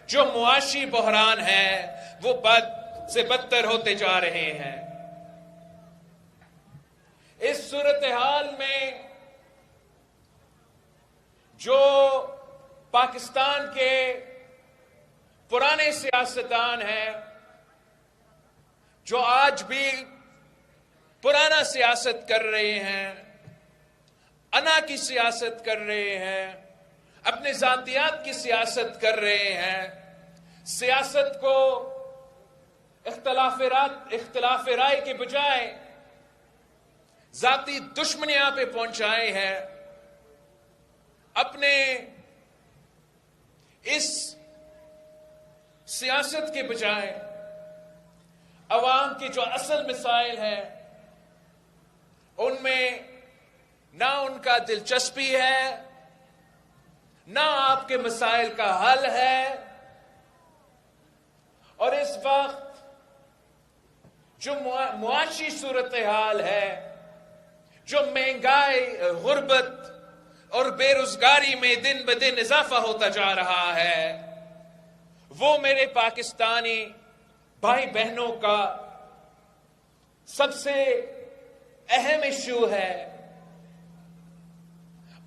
جو معاشی بحران ہے وہ بد سے بدتر ہوتے جا رہے ہیں۔ اس صورتحال میں جو پاکستان کے پرانے سیاستدان ہیں، جو آج بھی پرانا سیاست کر رہے ہیں، انا کی سیاست کر رہے ہیں، اپنے ذاتیات کی سیاست کر رہے ہیں، سیاست کو اختلاف رائے کے بجائے ذاتی دشمنیاں پہ پہنچائے ہیں، اپنے اس سیاست کے بجائے عوام کے جو اصل مسائل ہیں ان میں نہ ان کا دلچسپی ہے، نہ آپ کے مسائل کا حل ہے، اور اس وقت جو معاشی صورتحال ہے، جو مہنگائی، غربت اور بے روزگاری میں دن بدن اضافہ ہوتا جا رہا ہے، وہ میرے پاکستانی بھائی بہنوں کا سب سے اہم ایشو ہے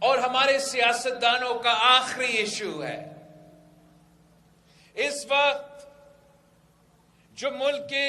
اور ہمارے سیاستدانوں کا آخری ایشو ہے۔ اس وقت جو ملک کے